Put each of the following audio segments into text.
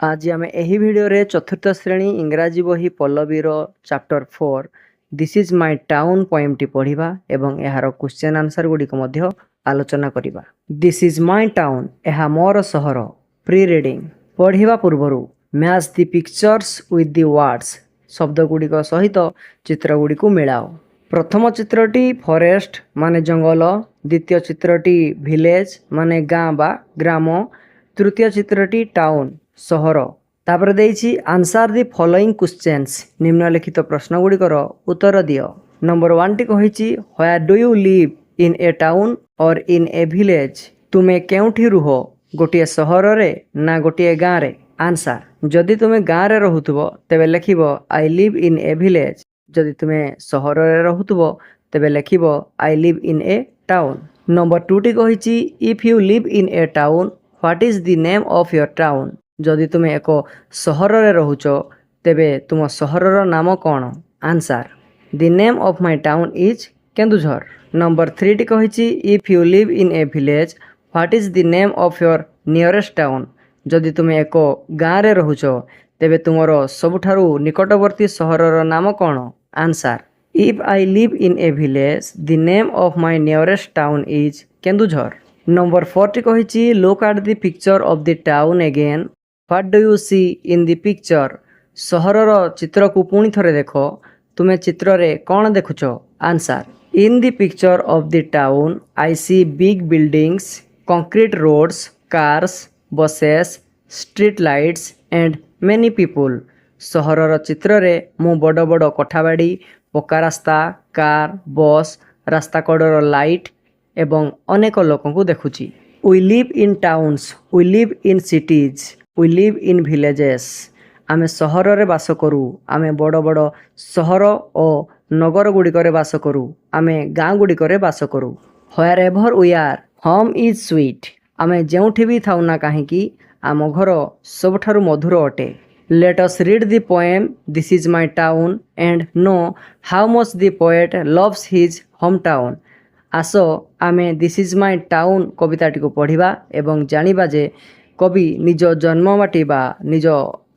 आज आम यही भिडियो चतुर्थ श्रेणी इंग्राजी बही पल्लवीर chapter 4 this is my town पोएमटी पढ़ा एवं यार क्वेश्चन आंसर गुड़िक आलोचना करवा। दिस इज माय टाउन यह मोर सहर। प्री रिडिंग पढ़ा पूर्व match the pictures with the words शब्द गुड़िक सहित चित्र गुड़िक मिलाओ। प्रथम चित्रटी फॉरेस्ट माने जंगल, द्वितीय चित्रटी विलेज माने गाँ बा ग्राम, तृतीय चित्रटी टाउन सहर। तापर देइछि आंसर द फॉलोइंग क्वेश्चंस निम्नलिखित प्रश्न गुड़िकर उत्तर दियो। नंबर 1 टी कहिछि where do you live in a town or in a village तुमे केउठी रुह गोटे सहर रे ना गोटे गाँ रे। आंसर जदि तुमे गाँ रे रहुथबो तेबे लिखिबो I live in a village, जदि तुमे सहर रे रहुथबो तेबे लिखिबो I live in a town. Number 2 टी कहिछि if you live in a town what is the name of your town जदि तुमे एक सहर रे रहुच तेबे तुम सहरर नाम कौन। Answer the name of my town is Keonjhar. Number 3 टी कहिछि if you live in a village what is the name of your nearest town जदि तुमे एक गाँ रे रहुच तेबे तुमर सबुठारु निकटवर्ती सहरर नाम कौन। Answer if I live in a village the name of my nearest town is Keonjhar. Number 4 टी कहिछि look at the picture of the town again what do you see in the picture सहरर चित्र को पुणी थरे देख तुमे चित्र रे कौन देखुच। Answer in the picture of the town I see big buildings, concrete roads, cars, buses, street lights and many people. सहरर चित्र रे मु बड़ बड़ कोठाबाड़ी, पक्का रास्ता, कार, बस, रास्ता कड़र लाइट एवं अनेक लोक को देखुची। We live in towns, we live in cities, we live in villages. आमे सहर रे बास करू, आमे बड़ बड़ सहर और नगर गुड़िक बास करू, आमे गाँ गुड़िक बास करू। Wherever we are home is sweet आमे जेउठी भी थाउ ना कहीं आम घर सबठारु मधुर अटे। Let us read the poem this is my town and know how much the poet loves his home town. आस आमे दिस इज माय टाउन कविताटी को पढ़ा एवं जानिबा जे कवि निज जन्ममाटी बा निज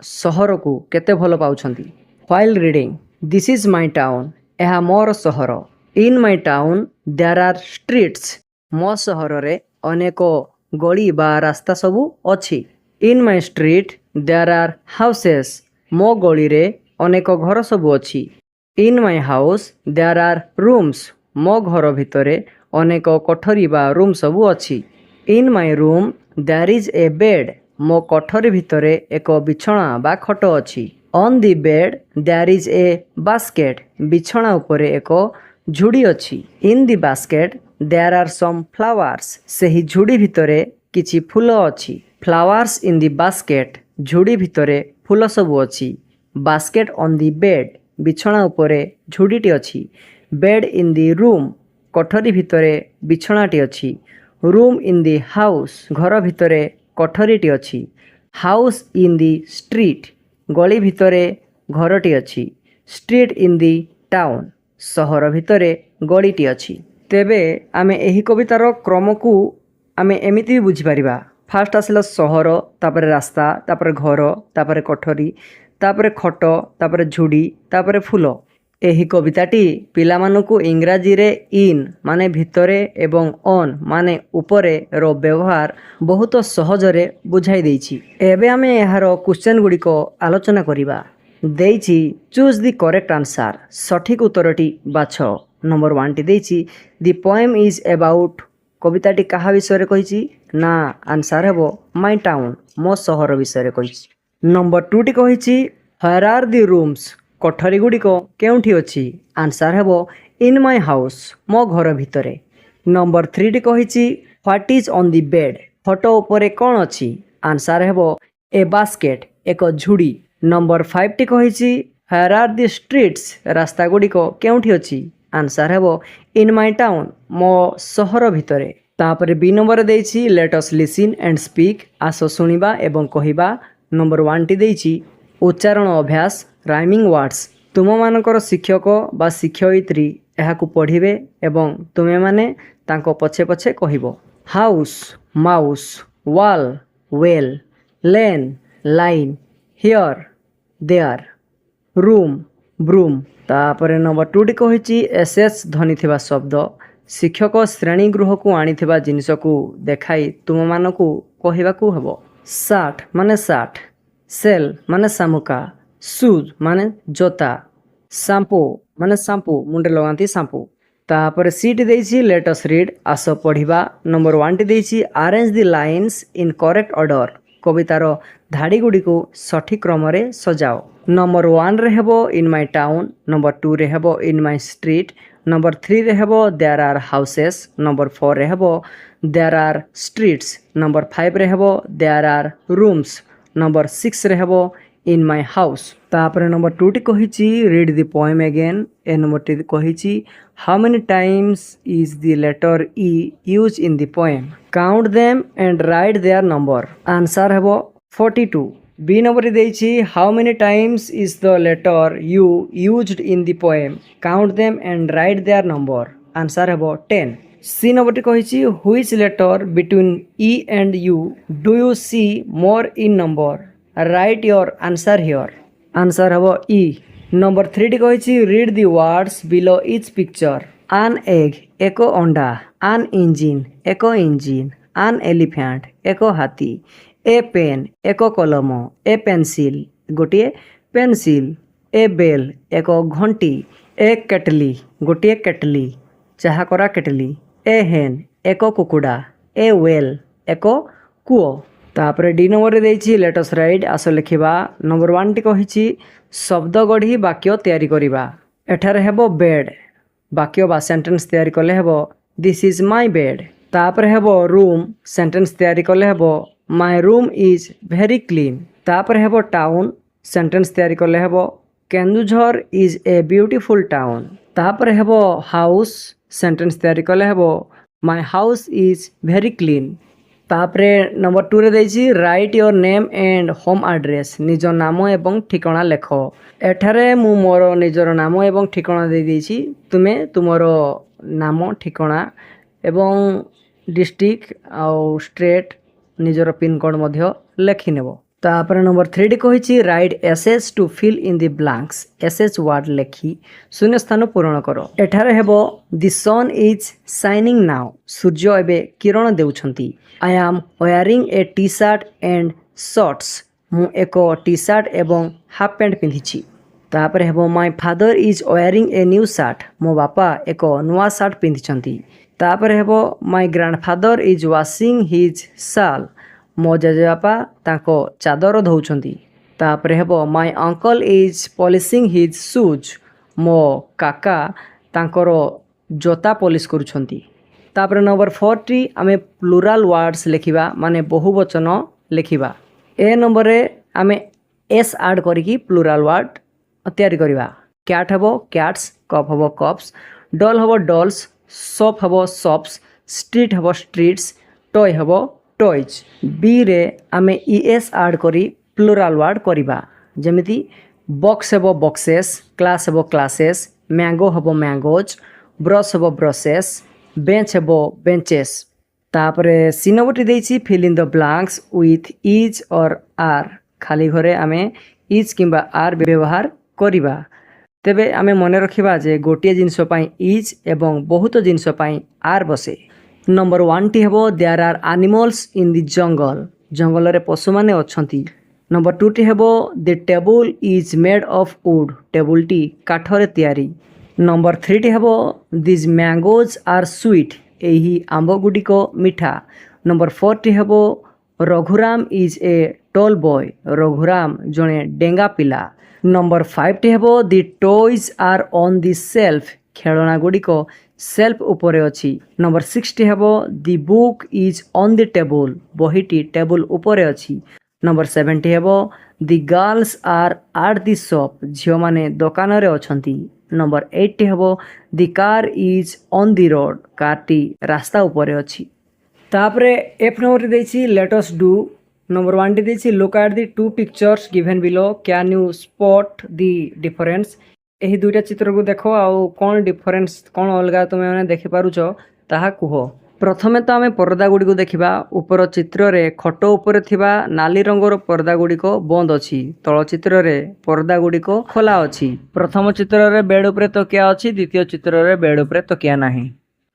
सहर को केते भल पाउछंती। While reading this is my town यह मोर सहर। In my town there are streets मो सहर रे अनेक गली बा रास्ता सबू अछि। In my street there are houses मो गली रे अनेक घर सबू अछि। In my house there are rooms मो घर भितरे अनेक कोठरी बा रूम सबू अछि। In my room there is a bed मो कोठरी भितरे एक बिछଣା बा खट अछि। On the bed there is a basket बिछଣା उपरे एक झुड़ी अछि। In the basket there are some flowers सेही झुड़ी भितरे किछि फूल अछि। फ्लावर्स इन द बास्केट झुड़ी भितरे फूल सबू अछि। बास्केट ऑन द बेड बिछଣା उपरे झुड़ीटी अछि। बेड इन द रूम कोठरी भितरे बिछଣାटी अछि। रूम इन द हाउस घर भितरे कोठरीटी अछि। हाउस इन द स्ट्रीट गली भितरे घरटी अछि। स्ट्रीट इन द टाउन सहर भितरे गलीटी अछि। तेबे आमे एही कवितार क्रम को आमे एमिति भी बुझी परिबा। फास्ट आसिला सहर, तापरे रास्ता, तापरे घर, तापरे कोठरी, तापरे खट, तापरे झुड़ी, तापरे फूल। एही कविताटी पिलामानकु इंग्राजी रे इन माने भितरे एवं ऑन माने उपरे रो व्यवहार बहुत सहजरे बुझाई देइछि। एबे आमे एहार क्वेश्चन गुड़िक आलोचना करिबा। देइछि चूज द करेक्ट आंसर सठिक उत्तरटी बाछ। नंबर 1 टी देइछि द पोएम इज अबाउट कविताटी कहा विषय कहिछि ना आंसर हेबो माय टाउन मो सहर विषय कहिछि। नंबर 2 टी कहिछि व्हेयर आर द रूम्स कोठरी गुड़िक केउठी अछि। आंसर हेबो इन माय हाउस मो घर भितरे। नंबर 3 टी कहिछि what is on the bed photo उपरे कोन अछि। आंसर हेबो ए बास्केट एक झुड़ी। नंबर 5 टी कहिछि व्हेयर आर द स्ट्रीट्स रास्ता गुड़िक केउठी अछि। आंसर हेबो इन माय टाउन मो सहर भितरे। तापरे बी नंबर देइछि let us listen and speak आसो सुनिबा एवं कहिबा। नंबर 1 टी देइछि उच्चारण अभ्यास राइमिंग वर्ड्स तुम मानकर शिक्षक बा शिक्षयित्री एहाकु पढ़िबे एवं तुमे माने तांको पछे पछे कहिबो। House mouse, wall well, lane line here there room broom. तापर नंबर 2 टी कहिछि एसएस ध्वनि थिबा शब्द शिक्षक श्रेणी गृह को आनिथिबा जिनिस को देखाई तुम मानकू कहिबाकू हबो। सार्ट माने सार्ट, सेल माने शामुका, शूज माने जोता, शैम्पू माने शैम्पू मुंडे लगांती शैम्पू। तापर सीट देछि लेट अस रीड आस पढ़िबा। नंबर 1 टी देछि arrange the lines in correct order कवितार धाड़ी गुडी को सठिक क्रम रे सजाओ। नंबर 1 रे हेबो इन माय टाउन, नंबर 2 रे हेबो इन माय स्ट्रीट, नंबर 3 रे हेबो देयर आर हाउसेस, नंबर 4 रे हेबो देयर आर स्ट्रीट्स, नंबर 5 रे हेबो देयर आर रूम्स, नंबर 6 रे हेबो इन माय हाउस। तापर नंबर 2 टी कहिछि read the poem again. A number टी कहिछि how many times is the letter E use in the poem, count them and write their number. Answer हेबो 42। B number देछि how many times is the letter U used in the poem, count them and write their number. Answer हेबो 10। C number टी कहिछि which letter between E and U do you see more in number, write your answer here. Answer हेबो E. Number 3 टी कहिछि read the words below each picture. an egg एको अंडा, an engine एको engine, an elephant एको हाथी, a pen एको कलम, ए पेंसिल गोटे पेंसिल, ए बेल एको घंटी, ए केटली गोटे केटली चाहा करा केटली, ए हेन एको कुकुड़ा, ए वेल एको कूओ। तापर डी नंबर देछि लेट अस राइट आस लिखिबा। नंबर 1 टी कहिछि शब्द गढ़ी वाक्य तैयारी करिबा। एठारे हेबो बेड, वाक्य बा सेंटेंस तैयारी कले हेबो दिस इज माय बेड। तापर हेबो रूम, सेंटेंस तैयारी कले हेबो my room is very clean. तापर हेबो टाउन, सेंटेंस तैयारी कले हेबो Keonjhar is a beautiful town. तापर हेबो हाउस, सेंटेंस तैयारी कले हेबो my house is very clean. तापर नंबर 2 रे देछि write your name and home address, निज नाम एवं ठिकाना लेख। एठारे मु मोर निजर नाम एवं ठिकाना दे देछि, तुमे तुमरो नाम ठिकाना एवं डिस्ट्रिक्ट आउ स्टेट निजर पिन कोड मध्य लेखि नेबो। तापर नंबर 3 डी कहिछि write esses to fill in the blanks, esses word लेखि शून्य स्थान पूरण करो। एठारे हेबो the sun is shining now, सूर्य एबे किरण देउछंती। I am wearing a T shirt and shorts, मु एको टी शर्ट एवं हाफ पैंट पिंधिछि। तापर हेबो my father is wearing a new shirt, मो बापा एको नुवा शर्ट पिंधिछंती। तापर हेबो my grandfather is washing his शाल, मो जेजेबापा ताको चादर धोउछंती। तापर हेबो my uncle is polishing his shoes, मो काका तांकर जोता पॉलिश करूछंती। तापर नंबर 40 आमे प्लुराल वर्ड्स लेखिबा, माने बहुवचन लेखिबा। ए नंबर रे आमे एस ऐड करिकि प्लुराल वर्ड तैयारी करिबा। कैट हेबो कैट्स, कप हेबो कप्स, डॉल हेबो डॉल्स, शॉप हेबो शॉप्स, स्ट्रीट हेबो स्ट्रीट्स, टॉय हेबो टॉयज। बी रे आमे ईएस ऐड करी प्लुराल वर्ड करिबा, जेमिति बॉक्स हेबो बॉक्सेस, क्लास हेबो क्लासेस, मैंगो हेबो मैंगोज, ब्रश हेबो ब्रशेस, बेंच हेबो बेंचेस। तापरे सी नंबर देछि fill in the blanks with is or are, खाली घरे आमे इज किंबा आर व्यवहार करिबा। तेबे आमे मने रखिबा जे गोटिए जिनिस पई इज एवं बहुत जिनिस पई आर बसे। नंबर 1 टी हेबो there are animals in the jungle, जंगल रे पशु माने अछंती। नंबर 2 टी हेबो the table is made of wood, table टी काठ रे तयारी। नंबर 3 टी हेबो दिस मैंगोज आर स्वीट, एही आंब गुडी को मीठा। नंबर 4 टी हेबो Raghuram is a tall boy, Raghuram जणे डेंगा पिला। नंबर 5 टी हेबो the toys are on the self, खेलना गुडी को सेल्फ उपरे अछि। नंबर 6 टी हेबो the book is on the table, बहीटी टेबल उपरे अछि। नंबर 7 टी हेबो the girls are at the shop, झियो माने दुकान रे अछंती। नंबर 8 टी हेबो the car is on the road, कारटी रास्ता उपरे अछि। तापरे एफ नंबर देछि लेट अस डू। नंबर 1 टी देछि look at the two pictures given below, can you spot the difference. एही दुईटा चित्र को देखो आउ कौन डिफरेंस कौन अलगा तुम मैंने देखि पारुछ ताहा कुह। प्रथमे तो आम पर्दा गुड़ी को देखा उपर चित्र रे खट उपरे थिबा नाली रंगर पर्दा गुड़िक बंद अच्छी तल चित्र रे पर्दा गुड़िक खोला अच्छी प्रथम चित्र रे बेड उपरे तकिया अच्छी द्वितीय चित्र रे बेड उपरे तकिया नाही।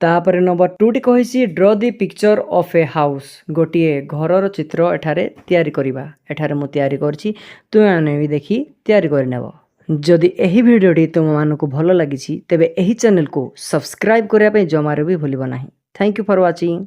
तापर नंबर 2 टी कहिसी ड्र दी पिक्चर ऑफ ए हाउस गोटिए घरर चित्र एठारे तैयारी करिबा। एठारे मु तैयारी करछि तुमे माने भी देखि तैयारी करि नेबो। जदि एही भिडियोटी तुम मानकु भल लागिछि तेबे एही चैनल को सब्सक्राइब करिया पे जमारे भी भूलिबो नाही। Thank you for watching.